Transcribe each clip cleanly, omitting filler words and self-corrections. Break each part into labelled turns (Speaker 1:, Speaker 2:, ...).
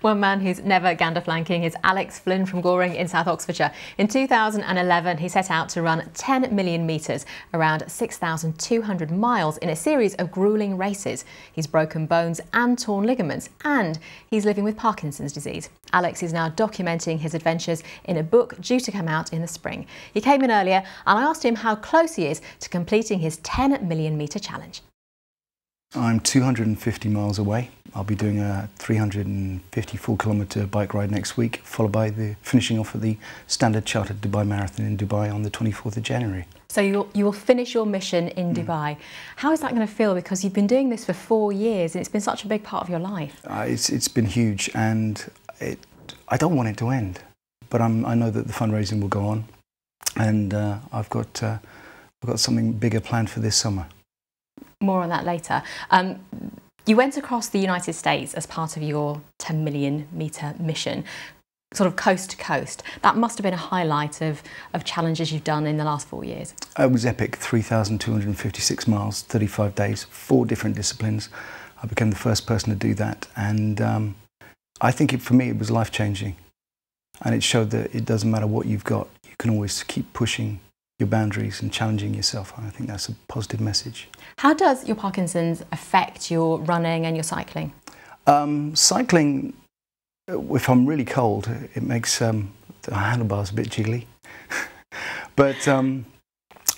Speaker 1: One man who's never gander flanking is Alex Flynn from Goring in South Oxfordshire. In 2011, he set out to run 10 million metres, around 6,200 miles, in a series of gruelling races. He's broken bones and torn ligaments, and he's living with Parkinson's disease. Alex is now documenting his adventures in a book due to come out in the spring. He came in earlier and I asked him how close he is to completing his 10 million metre challenge.
Speaker 2: I'm 250 miles away. I'll be doing a 354-kilometre bike ride next week, followed by the finishing off of the Standard Chartered Dubai Marathon in Dubai on the 24th of January.
Speaker 1: So you will finish your mission in Dubai. How is that going to feel? Because you've been doing this for 4 years and it's been such a big part of your life.
Speaker 2: It's been huge, and I don't want it to end. But I know that the fundraising will go on, and I've got something bigger planned for this summer.
Speaker 1: More on that later. You went across the United States as part of your 10 million metre mission, sort of coast to coast. That must have been a highlight of challenges you've done in the last 4 years.
Speaker 2: It was epic. 3,256 miles, 35 days, 4 different disciplines. I became the first person to do that, and I think for me it was life-changing. And it showed that it doesn't matter what you've got, you can always keep pushing your boundaries and challenging yourself. And I think that's a positive message. How
Speaker 1: does your Parkinson's affect your running and your cycling?
Speaker 2: Cycling, if I'm really cold, it makes the handlebars a bit jiggly. But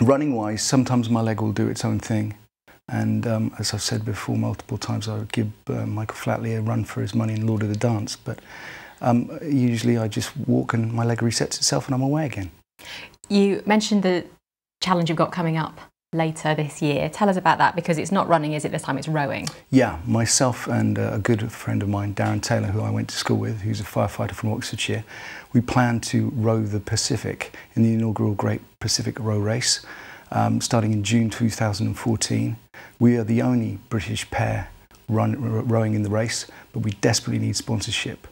Speaker 2: running-wise, sometimes my leg will do its own thing. And as I've said before multiple times, I would give Michael Flatley a run for his money in Lord of the Dance. But usually I just walk and my leg resets itself and I'm away again.
Speaker 1: You mentioned the challenge you've got coming up later this year. Tell us about that, because it's not running, is it, this time? It's rowing.
Speaker 2: Yeah, myself and a good friend of mine, Darren Taylor, who I went to school with, who's a firefighter from Oxfordshire, we plan to row the Pacific in the inaugural Great Pacific Row Race, starting in June 2014. We are the only British pair rowing in the race, but we desperately need sponsorship.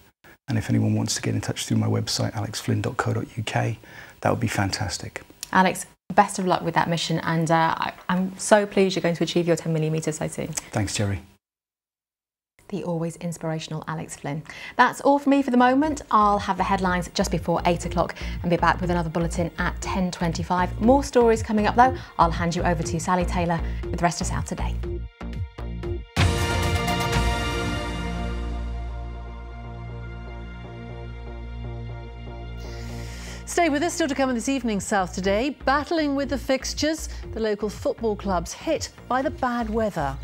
Speaker 2: And if anyone wants to get in touch through my website, alexflynn.co.uk, that would be fantastic.
Speaker 1: Alex, best of luck with that mission, and I'm so pleased you're going to achieve your 10 million metres so soon.
Speaker 2: Thanks, Jerry.
Speaker 1: The always inspirational Alex Flynn. That's all from me for the moment. I'll have the headlines just before 8 o'clock and be back with another bulletin at 10:25. More stories coming up though. I'll hand you over to Sally Taylor with the rest of South Today.
Speaker 3: Stay with us. Still to come in this evening's South Today. Battling with the fixtures, the local football clubs hit by the bad weather.